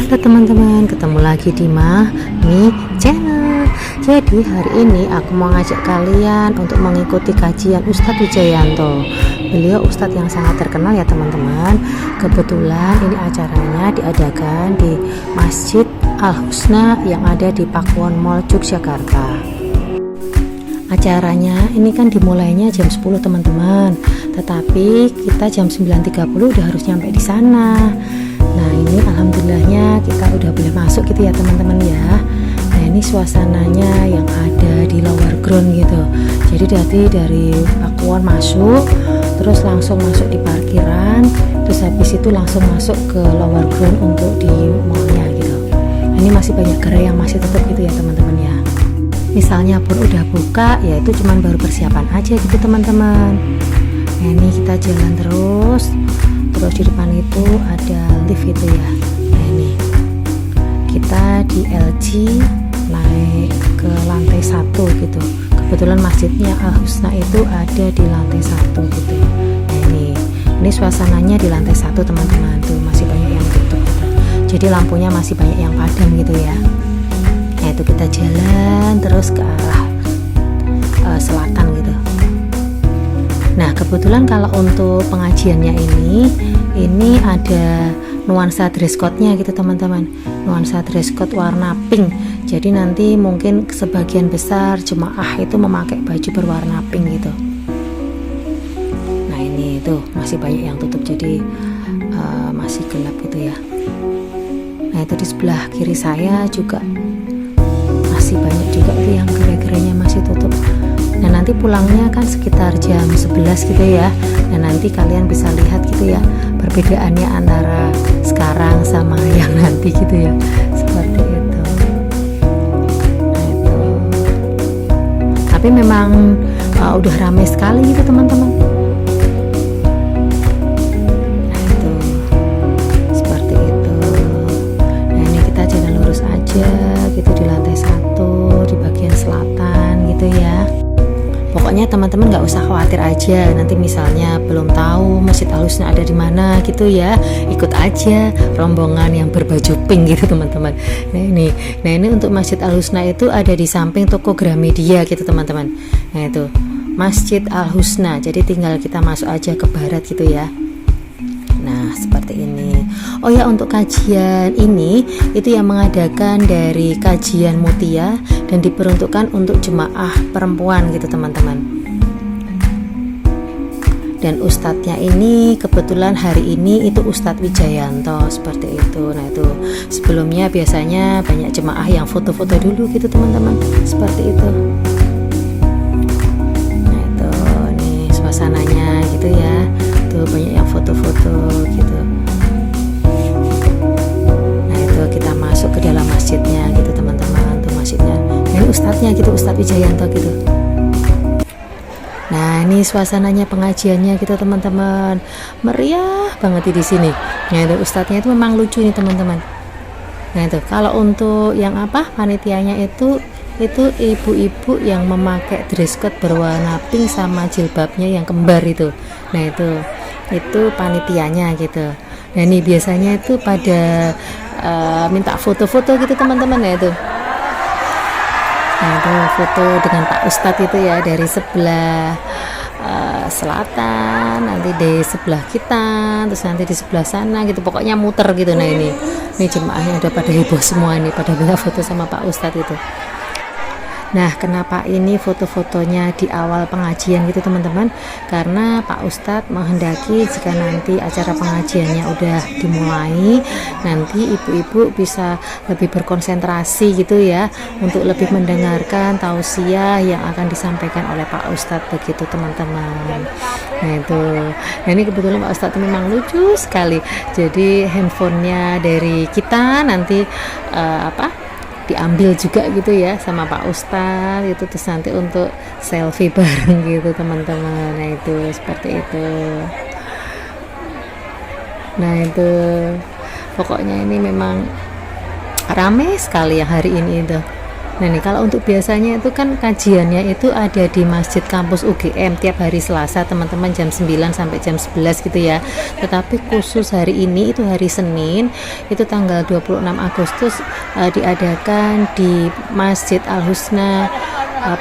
Halo teman-teman, ketemu lagi di Mami Channel. Jadi hari ini aku mau ngajak kalian untuk mengikuti kajian Ustadz Wijayanto. Beliau Ustadz yang sangat terkenal ya teman-teman. Kebetulan ini acaranya diadakan di Masjid Al Husna yang ada di Pakuwon Mall Yogyakarta. Acaranya ini kan dimulainya jam 10 teman-teman, tetapi kita jam 9.30 udah harus nyampe di sana. Nah ini alhamdulillahnya kita udah boleh masuk gitu ya teman-teman ya. Nah ini suasananya yang ada di lower ground gitu. Jadi dari Pakuwon masuk, terus langsung masuk di parkiran, terus habis itu langsung masuk ke lower ground untuk di mallnya gitu. Nah, ini masih banyak gerai yang masih tutup gitu ya teman-teman ya. Misalnya pun udah buka, ya itu cuman baru persiapan aja gitu teman-teman. Nah ini kita jalan terus di depan itu ada lift itu ya. Nah ini kita di LG naik ke lantai 1 gitu. Kebetulan masjidnya Al Husna itu ada di lantai 1 gitu. Nah ini suasananya di lantai 1 teman-teman, tuh masih banyak yang tutup gitu. Jadi lampunya masih banyak yang padam gitu ya. Nah itu kita jalan terus ke arah selatan gitu. Nah kebetulan kalau untuk pengajiannya ini ada nuansa dress code-nya gitu teman-teman. Nuansa dress code warna pink. Jadi nanti mungkin sebagian besar jemaah itu memakai baju berwarna pink gitu. Nah ini tuh masih banyak yang tutup, jadi masih gelap gitu ya. Nah itu di sebelah kiri saya juga masih banyak juga tuh yang gerai-gerainya masih tutup. Nah nanti pulangnya kan sekitar jam 11 gitu ya. Nah nanti kalian bisa lihat gitu ya perbedaannya antara sekarang sama yang nanti gitu ya, seperti itu. Nah itu tapi memang udah ramai sekali gitu teman-teman. Nah itu seperti itu. Nah ini kita jalan lurus aja gitu di lantai 1 di bagian selatan gitu ya. Pokoknya teman-teman nggak usah khawatir aja, nanti misalnya belum tahu Masjid Al Husna ada di mana gitu ya, ikut aja rombongan yang berbaju pink gitu teman-teman. Nah ini untuk Masjid Al Husna itu ada di samping toko Gramedia gitu teman-teman. Nah itu Masjid Al Husna, jadi tinggal kita masuk aja ke barat gitu ya. Nah seperti ini. Oh ya, untuk kajian ini itu yang mengadakan dari Kajian Mutia dan diperuntukkan untuk jemaah perempuan gitu teman-teman. Dan ustadznya ini kebetulan hari ini itu Ustadz Wijayanto seperti itu. Nah itu sebelumnya biasanya banyak jemaah yang foto-foto dulu gitu teman-teman, seperti itu. Nah itu nih suasananya gitu ya, tuh banyak yang foto-foto gitu. Kita masuk ke dalam masjidnya gitu teman-teman, tuh masjidnya. Nah, ini ustadznya gitu, Ustadz Wijayanto gitu. Nah ini suasananya pengajiannya gitu teman-teman, meriah banget di sini. Nah itu ustadznya itu memang lucu nih teman-teman. Nah itu kalau untuk yang panitianya itu ibu-ibu yang memakai dress code berwarna pink sama jilbabnya yang kembar itu. Nah itu panitianya gitu. Nah ini biasanya itu pada minta foto-foto gitu teman-teman ya itu. Nah itu foto dengan Pak Ustadz itu ya, dari sebelah selatan, nanti di sebelah kita, terus nanti di sebelah sana gitu, pokoknya muter gitu. Nah ini jemaahnya ada pada heboh semua nih, pada minta foto sama Pak Ustadz itu. Nah kenapa ini foto-fotonya di awal pengajian gitu teman-teman, karena Pak Ustadz menghendaki jika nanti acara pengajiannya udah dimulai, nanti ibu-ibu bisa lebih berkonsentrasi gitu ya, untuk lebih mendengarkan tausiah yang akan disampaikan oleh Pak Ustadz begitu teman-teman. Nah ini kebetulan Pak Ustadz memang lucu sekali, jadi handphonenya dari kita nanti diambil juga gitu ya sama Pak Ustadz itu, terus nanti untuk selfie bareng gitu teman-teman. Nah itu seperti itu. Nah itu pokoknya ini memang ramai sekali ya hari ini itu. Nah nih kalau untuk biasanya itu kan kajiannya itu ada di Masjid Kampus UGM tiap hari Selasa teman-teman jam 9 sampai jam 11 gitu ya. Tetapi khusus hari ini itu hari Senin itu tanggal 26 Agustus diadakan di Masjid Al Husna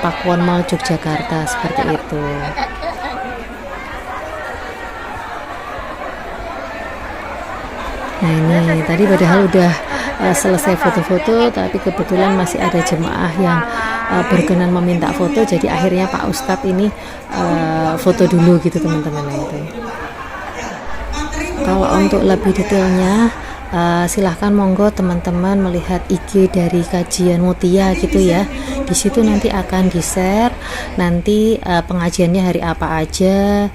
Pakuwon Mall Yogyakarta seperti itu. Nah ini tadi padahal udah selesai foto-foto, tapi kebetulan masih ada jemaah yang berkenan meminta foto, jadi akhirnya Pak Ustadz ini foto dulu gitu teman-teman. Itu kalau untuk lebih detailnya silahkan monggo teman-teman melihat IG dari kajian Mutia gitu ya. Di situ nanti akan di-share nanti pengajiannya hari apa aja,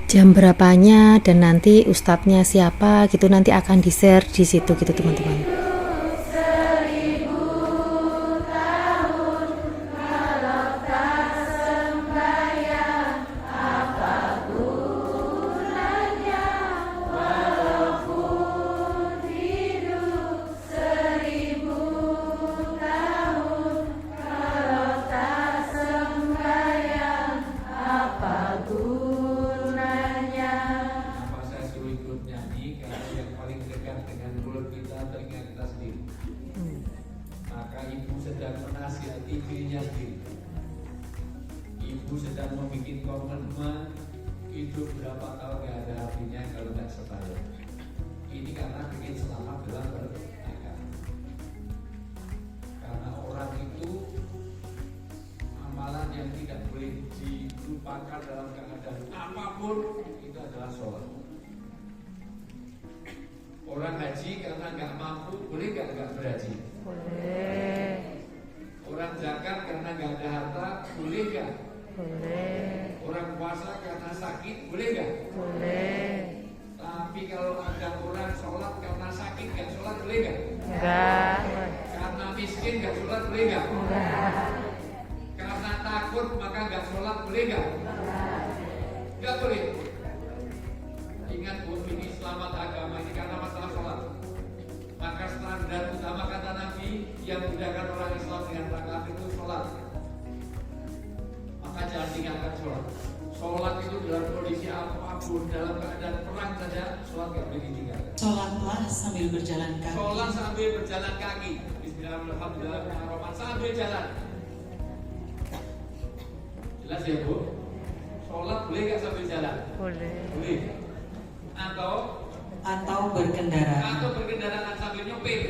jam berapanya, dan nanti ustadznya siapa gitu, nanti akan di-share di situ gitu teman-teman. Dirinya sendiri. Ibu sedang membuat komitmen hidup berapa tahun gak ada artinya kalau nggak setahun. Ini karena ingin selamat dalam bernikahan. Karena orang itu amalan yang tidak boleh dilupakan dalam keadaan apapun itu adalah sholat. Orang haji karena nggak mampu boleh nggak berhaji? Boleh. Orang zakat karena nggak ada harta, boleh nggak? Boleh. Orang puasa karena sakit, boleh nggak? Boleh. Tapi kalau ada orang sholat karena sakit nggak sholat, boleh nggak? Enggak. Karena miskin nggak sholat, boleh nggak? Enggak. Karena takut maka nggak sholat, boleh nggak? Nggak boleh. Ingat bu, ini selamat agama ini karena masalah sholat. Maka standar utama kata Nabi yang membedakan orang Islam dengan orang kafir itu sholat. Maka jangan tinggalkan sholat. Sholat itu dalam kondisi apapun, dalam keadaan perang saja sholat gak boleh ditinggalkan. Sholatlah sambil berjalan kaki. Sholat sambil berjalan kaki. Bismillahirrahmanirrahim. Sambil jalan. Jelas ya bu? Sholat boleh gak sambil jalan? Boleh. Boleh. Atau berkendaraan. Atau berkendaraan sambil nyopir.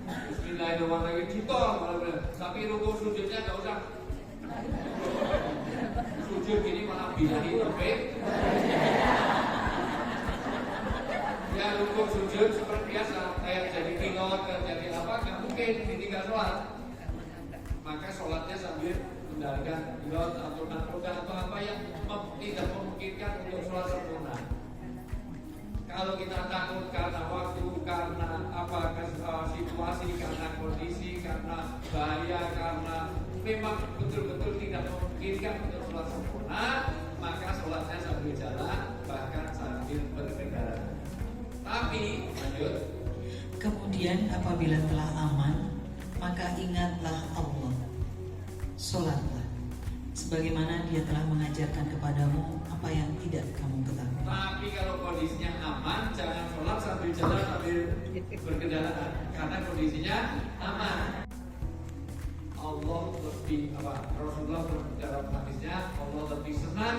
Bismillahirrahmanirrahim. Ditol, tapi rukuk sujudnya nggak usah. Sujud ini malah bilahi nyopir. Ya rukuk sujud seperti biasa, kayak jadi pilot, jadi apa, nggak mungkin ditinggal sholat. Maka sholatnya sambil menjalankan pilot atau narkoba atau apa yang tidak memungkinkan untuk sholat sempurna. Kalau kita takut karena waktu, karena apa situasi, karena kondisi, karena bahaya, karena memang betul-betul tidak memungkinkan untuk sholat sempurna, maka sholatnya sambil jalan, bahkan sambil berkendara. Tapi lanjut. Kemudian apabila telah aman, maka ingatlah Allah. Sholatlah, sebagaimana Dia telah mengajarkan kepadamu apa yang tidak kamu ketahui. Tapi kalau kondisinya aman, jangan sholat sambil jalan sambil berkendaraan, karena kondisinya aman. Allah lebih Rasulullah dalam hadisnya, Allah lebih senang,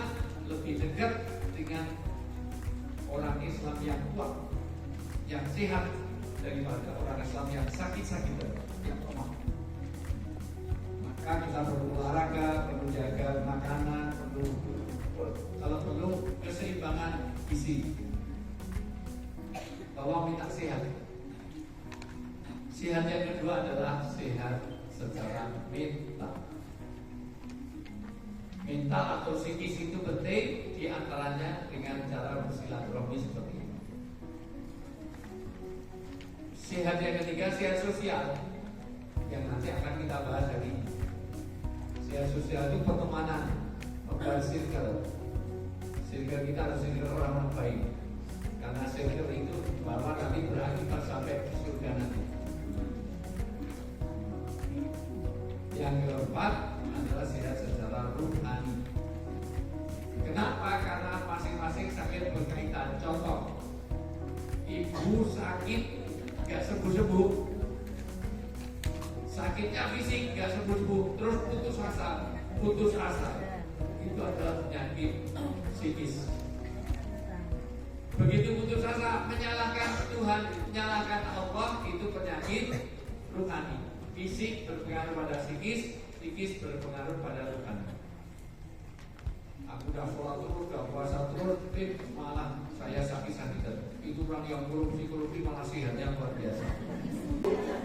lebih dekat dengan orang Islam yang kuat, yang sehat daripada orang Islam yang sakit-sakitan, yang lemah. Maka kita perlu olahraga, perlu jaga makanan, kalau perlu keseimbangan gizi. Bahwa minta sehat. Sehat yang kedua adalah sehat secara mental. Mental atau psikis itu penting, diantaranya dengan cara bersilaturahmi seperti ini. Sehat yang ketiga, sehat sosial, yang nanti akan kita bahas hari ini. Sehat sosial itu pertemanan, membangun circle. Circle kita harus circle orang-orang baik, karena circle itu bahwa nanti berakibat sampai surga nanti. Yang keempat adalah sehat secara rohani. Kenapa? Karena masing-masing sakit berkaitan. Contoh, ibu sakit gak sembuh-sembuh, sakitnya fisik gak sembuh-sembuh, terus putus asa, itu adalah penyakit psikis. Begitu putus asa, menyalahkan Tuhan, menyalahkan Allah, itu penyakit rohani. Fisik berpengaruh pada psikis berpengaruh pada rohani. Aku udah sholat terus, udah puasa terus, malah saya sakit-sakitan. Itu orang yang korupsi malah sehatnya luar biasa.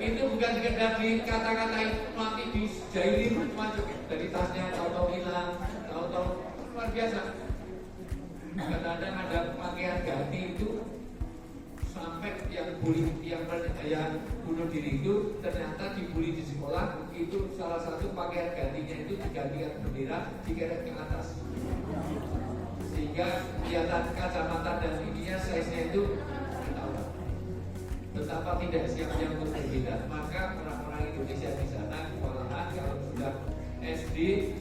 Itu bukan sekedar dikata-katain, nanti dijailin macam dari tasnya, tahu-tahu hilang, tahu-tahu luar biasa. Kadang-kadang ada pakaian ganti itu sampai yang bunuh diri itu ternyata dibully di sekolah, itu salah satu pakaian gantinya itu digantikan bendera dikeret ke atas, sehingga kelihatan kacamata dan ininya size-nya itu ketahuan. Betapa tidak siapnya untuk berbeda. Maka orang-orang Indonesia di sana kewalahan kalau sudah SD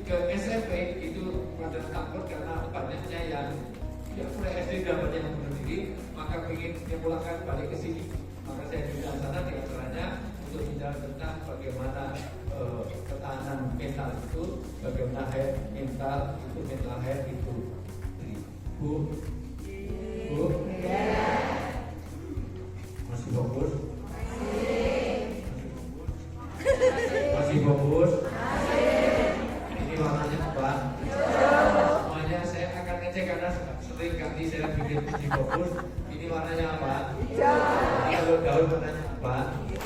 ke SMP itu pada takut karena banyaknya yang mulai SD sudah banyak yang bunuh diri, maka ingin dipulangkan balik ke sini. Maka saya di sana dengan caranya untuk bicara tentang bagaimana ketahanan mental itu, bagaimana mental health itu. Bu, masih fokus? Masih fokus? Ini warnanya apa? Semuanya saya akan ngecek karena sering kali saya bikin uji fokus. Ini warnanya apa? Kalau daun warnanya apa?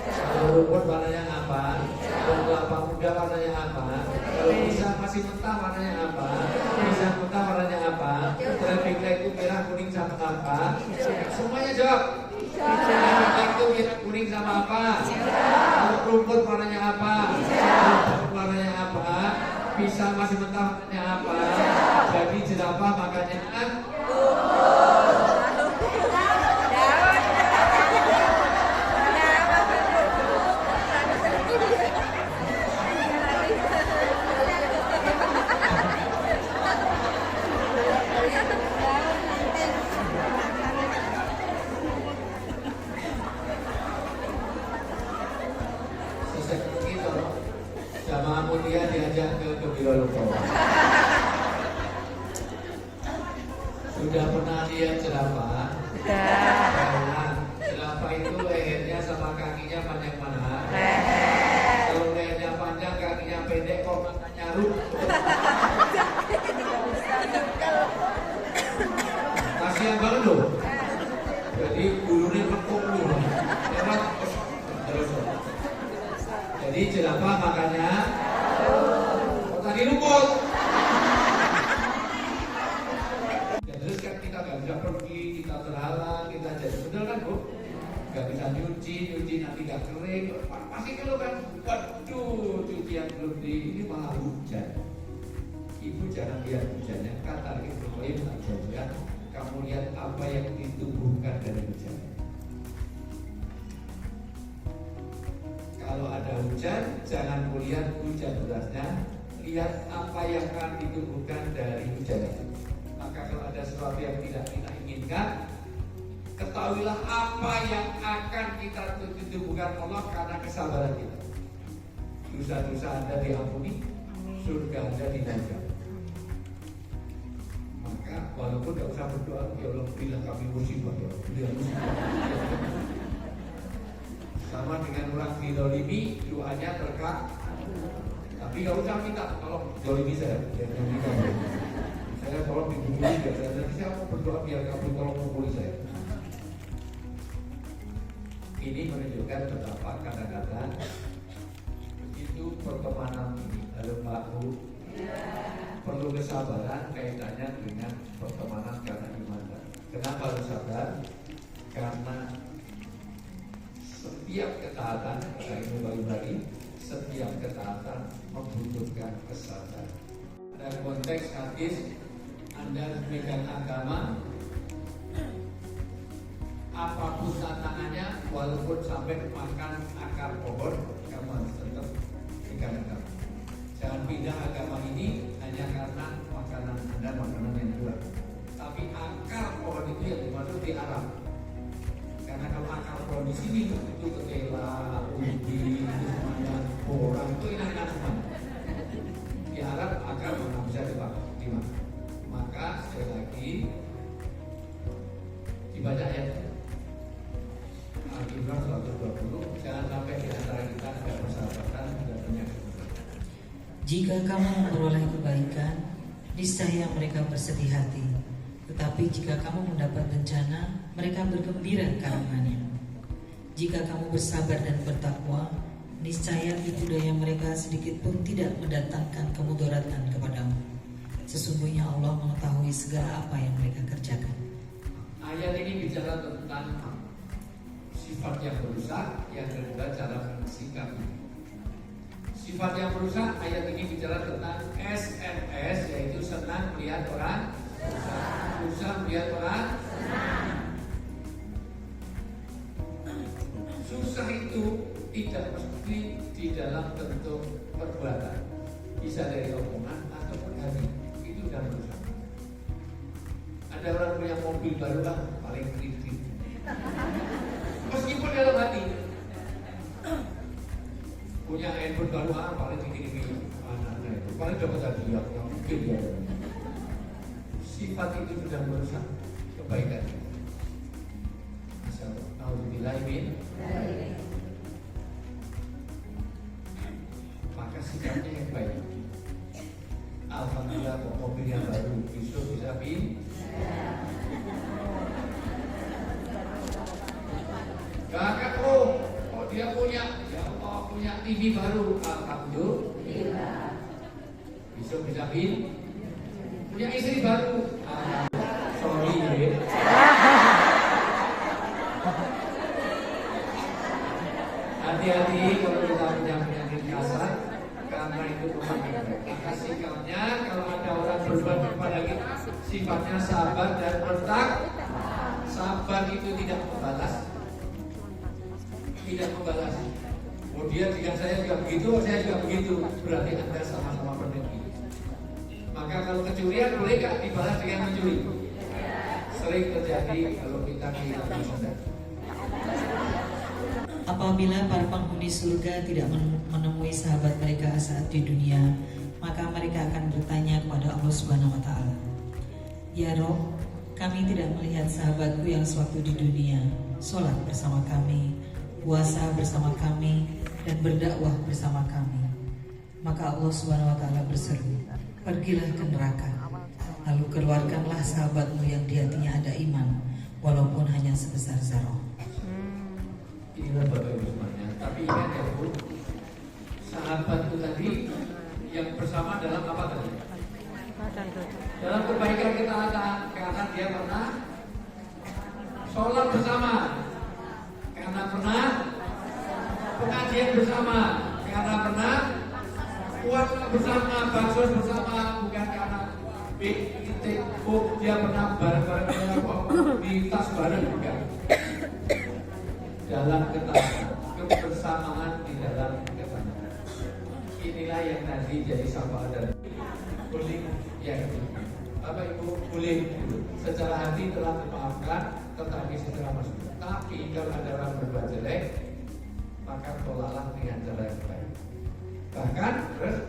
Kalau rumput warnanya apa? Kalau kelapa muda warnanya apa? Kalau pisang masih mentah warnanya apa? Pisang mentah warnanya apa? Traffic light itu merah, kuning sama apa? Semuanya jawab. Traffic light itu merah, kuning sama apa? Kalau rumput warnanya apa? Rumput warnanya apa? Pisang masih mentah warnanya apa? Jadi jerapah makanya jamaah mulia diajak ke Gembiraloka. Sudah pernah lihat jerapah? Sudah. Jerapah itu lehernya sama kakinya panjang mana? Kalau lehernya panjang, kakinya pendek, kok makannya nyarut. Kasihan banget loh. Jadi bulunya lekuk dulu. Lewat terus. Jadi jerapah makannya tadi rumput. Ya terus kan kita gak bisa pergi, kita terhalang, kita jadi bener kan Bu? Gak bisa nyuci nanti gak kering. Pasti kalau kan, waduh cucian belum di ini malah hujan. Ibu jangan lihat hujannya, kata itu aja. Kamu lihat apa yang ditumbuhkan dari hujan. Kalau ada hujan, jangan melihat hujan derasnya, lihat apa yang akan ditumbuhkan dari hujan itu. Maka kalau ada sesuatu yang tidak kita inginkan, ketahuilah apa yang akan kita ditumbuhkan Allah karena kesabaran kita. Dosa-dosa Anda diampuni, surga Anda dinaikkan. Maka walaupun tidak usah berdoa, ya Allah berilah kami musibah, ya Allah berilah musibah. Sama dengan orang dizalimi, doanya berkah. Tapi gak usah minta, tolong zalimi saya, jangan minta. Saya tolong dibukuli, nanti saya mau berdoa biar kamu tolong menghukumi saya. Ini menunjukkan betapa kadang-kadang begitu pertemanan ini, halo Pak Bu, perlu kesabaran kaitannya dengan pertemanan karena iman. Kenapa harus sabar? Karena setiap ketaatan, kata Ibnu Bagi, setiap ketaatan membutuhkan kesabaran. Ada konteks hadis, Anda memegang agama, apapun tantangannya, walaupun sampai makan akar pohon, kamu harus tetap pegang agama. Jangan pindah agama ini hanya karena makanan Anda, makanan yang kurang. Tapi akar pohon itu yang dimaksud di Arab. Karena kalau akar pohon di sini itu ketela, ubi, itu semuanya orang itu enak-enak semua. Di Arab akar mana bisa dimakan. Maka sekali lagi dibaca ayat Al-Imran 120, jangan sampai di antara kita ada persahabatan dan penyakit. Jika kamu memperoleh kebaikan, niscaya mereka bersedih hati. Tetapi jika kamu mendapat bencana, mereka bergembira karenanya. Jika kamu bersabar dan bertakwa, niscaya tipu daya mereka sedikit pun tidak mendatangkan kemudaratan kepadamu. Sesungguhnya Allah mengetahui segala apa yang mereka kerjakan. Ayat ini bicara tentang sifat yang merusak, yang kedua cara sikapi. Sifat yang merusak, ayat ini bicara tentang SMS, yaitu senang melihat orang susah melihat orang susah itu tidak mesti di dalam bentuk perbuatan, bisa dari omongan ataupun hati, itu sudah merusak. Ada orang punya mobil baru lah paling kredit, meskipun dalam hati punya handphone baru paling dikit-dikit anaknya itu paling dapat hadiah yang mungkin ya. Sifat itu sudah merusak kebaikan. Nauzubillahi. Maka sikapnya yang baik. Alhamdulillah kok mobil yang baru besok bisa kakak kok dia punya, ya Allah punya TV baru, alhamdulillah. Besok bisa punya istri baru. Sorry ya. Hati-hati kalau kita punya penyakit kasar, karena itu penyakit. Maka sikapnya kalau ada orang berbuat kepada kita, sifatnya sabar dan bertakwa. Sabar itu tidak membalas. Tidak membalas. Kemudian jika saya juga begitu, saya juga begitu. Berarti Anda sama-sama penipu. Maka kalau kecurian boleh gak dibalas dengan mencuri? Sering terjadi kalau kita kehilangan sadar. Apabila para penghuni surga tidak menemui sahabat mereka saat di dunia, maka mereka akan bertanya kepada Allah Subhanahu wa taala, "Ya Rob, kami tidak melihat sahabatku yang sewaktu di dunia sholat bersama kami, puasa bersama kami, dan berdakwah bersama kami." Maka Allah Subhanahu wa taala berseru, "Pergilah ke neraka, lalu keluarkanlah sahabatmu yang di hatinya ada iman, walaupun hanya sebesar zarah." Inilah Bapak Ibu semuanya. Tapi ingat ya Bu, sahabat itu tadi yang bersama dalam apa tadi? Dalam kebaikan kita ada, karena dia pernah sholat bersama, karena pernah pengajian bersama, karena pernah puasa bersama, baksos bersama, bukan karena dia pernah bareng-bareng di tas bareng, bukan. Dalam ketaatan, kebersamaan di dalam ketaatan. Inilah yang nanti jadi syafaat dan boleh ya Bapak Ibu boleh secara hati telah memaafkan, tetapi secara maksud. Tapi kalau ada orang berbuat jelek, maka tolaklah dengan cara yang baik. Bahkan terus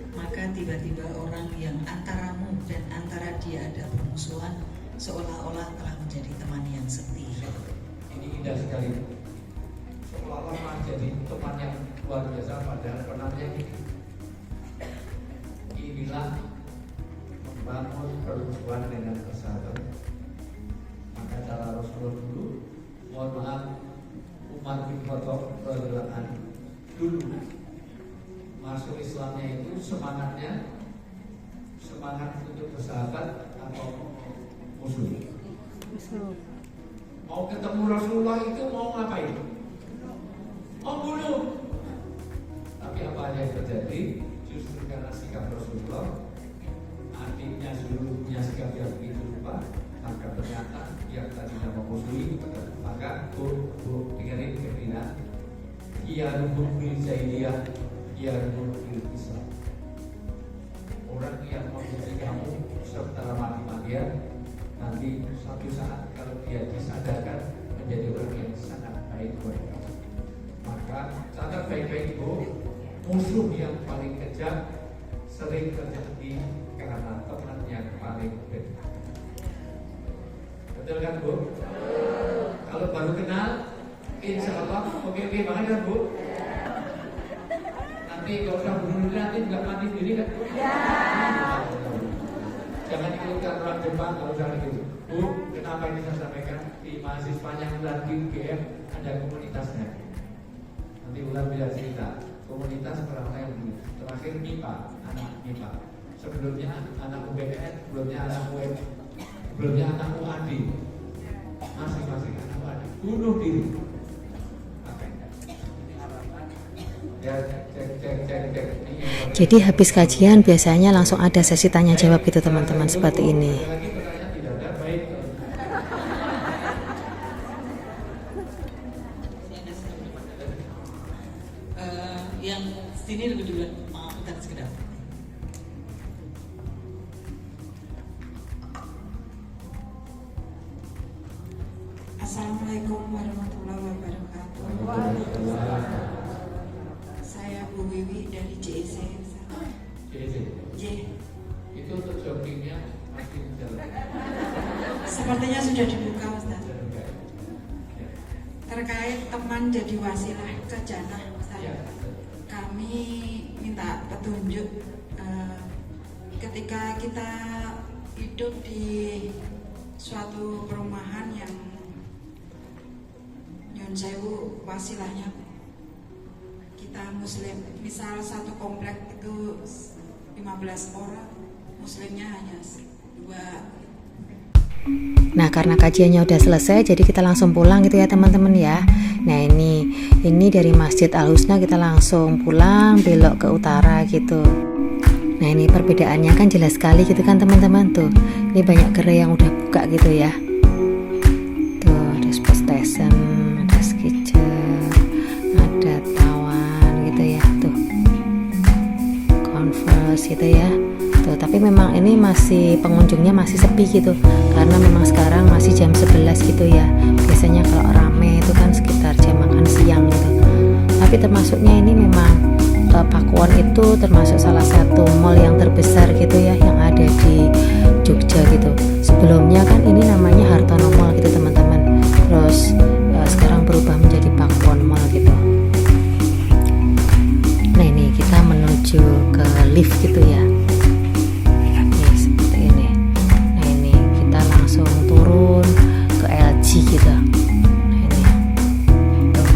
maka tiba-tiba orang yang antaramu dan antara dia ada permusuhan seolah-olah telah menjadi teman yang setia. ini indah sekali. Seolah-olah jadi teman yang luar biasa, padahal penanya ini. Inilah membangun permusuhan dengan persahabatan. Maka cara Rasulullah dulu, mohon maaf, Umar bin Khattab radhiyallahu anhu dulu masuk Islamnya itu semangat untuk bersahabat atau musuh. Mau ketemu Rasulullah itu mau ngapain? Mau bunuh. Tapi apa yang terjadi? Justru karena sikap Rasulullah, adiknya suruh punya sikap yang begitu rupa, maka ternyata yang tadinya memusuhi, maka dengerin keinginan Iyarhum bil jahiliyah, iyarhum bil Islam. Orang yang memuji kamu serta mati-matian, nanti suatu saat kalau dia disadarkan menjadi orang yang sangat baik buat kamu. Maka catat baik-baik Bu, musuh yang paling kejam sering terjadi karena teman yang paling dekat. Betul kan Bu? Kalau baru kenal, insya Allah oke banget kan Bu? Nanti kalau sudah bunuh diri nanti nggak mati sendiri kan Bu? Jangan ikutkan orang Jepang kalau sudah gitu. Bu, kenapa ini saya sampaikan? Di mahasiswanya Ular di UGM ada komunitasnya. Nanti Ular bisa cerita. Komunitas orang-orang yang dulu. Terakhir MIPA, anak MIPA. Sebelumnya anak UBN, sebelumnya anak UM, sebelumnya anak UAD. Masing-masing anak UAD bunuh diri. Ya, cek. Jadi habis kajian biasanya langsung ada sesi tanya jawab gitu teman-teman seperti ini. Yang sini lebih duluan, maaf bentar sekedar. Assalamualaikum warahmatullahi wabarakatuh. Saya Bu Wiwi dari JEC. J. Itu untuk joggingnya makin jalan. Sepertinya sudah dibuka Ustaz. Terkait teman jadi wasilah ke jannah Ustaz. Kami minta petunjuk ketika kita hidup di suatu perumahan yang Nyun Sewu wasilahnya kita muslim, misal satu komplek itu 15 orang, muslimnya hanya 2. Nah karena kajiannya udah selesai, jadi kita langsung pulang gitu ya teman-teman ya. Nah ini dari Masjid Al Husna kita langsung pulang belok ke utara gitu. Nah ini perbedaannya kan jelas sekali gitu kan teman-teman tuh. Ini banyak gerai yang udah buka gitu ya. Tuh ada sport station, ada skijur, ada tawan gitu ya tuh. Converse gitu ya. Tuh, tapi memang ini masih pengunjungnya masih sepi gitu karena memang sekarang masih jam 11 gitu ya. Biasanya kalau rame itu kan sekitar jam makan siang gitu. Tapi termasuknya ini memang Pakuwon itu termasuk salah satu mall yang terbesar gitu ya yang ada di Jogja gitu. Sebelumnya kan ini namanya Hartono Mall gitu teman-teman. Terus sekarang berubah menjadi Pakuwon Mall gitu. Nah ini kita menuju ke lift gitu ya. Nih seperti ini. Nah ini kita langsung turun ke LG gitu. Nah ini tuh.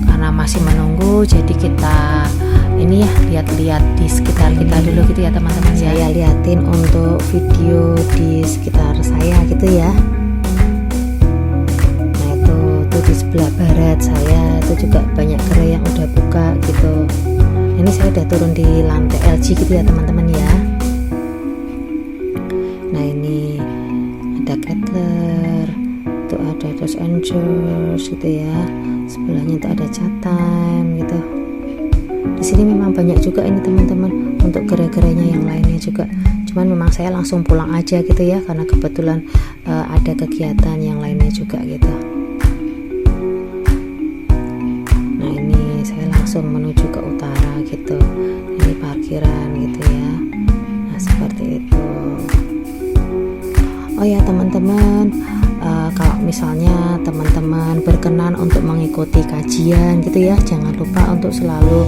Karena masih menunggu jadi kita ini ya lihat-lihat di sekitar kita dulu gitu ya teman-teman. Saya liatin untuk video di sekitar saya gitu ya. Nah itu tuh di sebelah barat saya itu juga banyak gerai yang udah buka gitu. Ini saya udah turun di lantai LG gitu ya teman-teman ya. Nah ini ada Kettler, itu ada Dos Anjos gitu ya. Sebelahnya itu ada Chat Time gitu. Di sini memang banyak juga ini teman-teman untuk gerai-gerainya yang lainnya juga. Cuman memang saya langsung pulang aja gitu ya karena kebetulan ada kegiatan yang lainnya juga gitu. Nah ini saya langsung menuju ke utara gitu. Ini parkiran gitu ya. Nah seperti itu. Oh ya teman-teman, kalau misalnya teman-teman berkenan untuk mengikuti kajian gitu ya, jangan lupa untuk selalu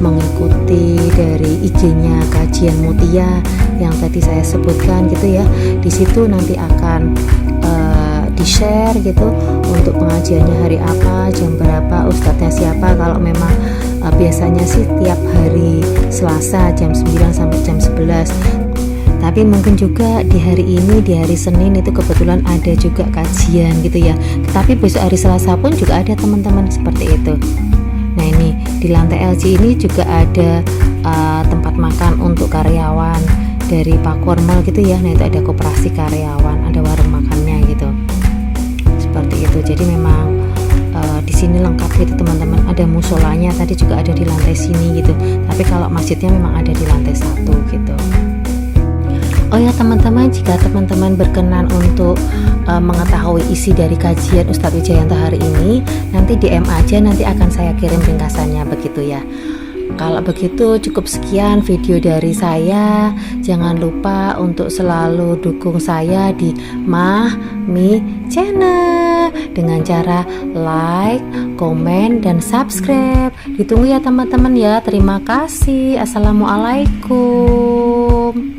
mengikuti dari IG-nya Kajian Mutia yang tadi saya sebutkan gitu ya. Di situ nanti akan di-share gitu untuk pengajiannya hari apa, jam berapa, ustadznya siapa. Kalau memang biasanya sih tiap hari Selasa jam 9 sampai jam 11. Tapi mungkin juga di hari ini, di hari Senin itu kebetulan ada juga kajian gitu ya. Tapi besok hari Selasa pun juga ada teman-teman seperti itu. Nah ini di lantai LG ini juga ada tempat makan untuk karyawan dari Pakuwon Mall gitu ya. Nah itu ada koperasi karyawan, ada warung makannya gitu. Seperti itu. Jadi memang di sini lengkap gitu teman-teman, ada musolanya tadi juga ada di lantai sini gitu, tapi kalau masjidnya memang ada di lantai 1 gitu. Oh ya teman-teman, jika teman-teman berkenan untuk mengetahui isi dari kajian Ustadz Wijayanto hari ini, nanti DM aja, nanti akan saya kirim ringkasannya begitu ya. Kalau begitu cukup sekian video dari saya. Jangan lupa untuk selalu dukung saya di Mahmi Channel dengan cara like, komen, dan subscribe. Ditunggu ya teman-teman ya. Terima kasih. Assalamualaikum.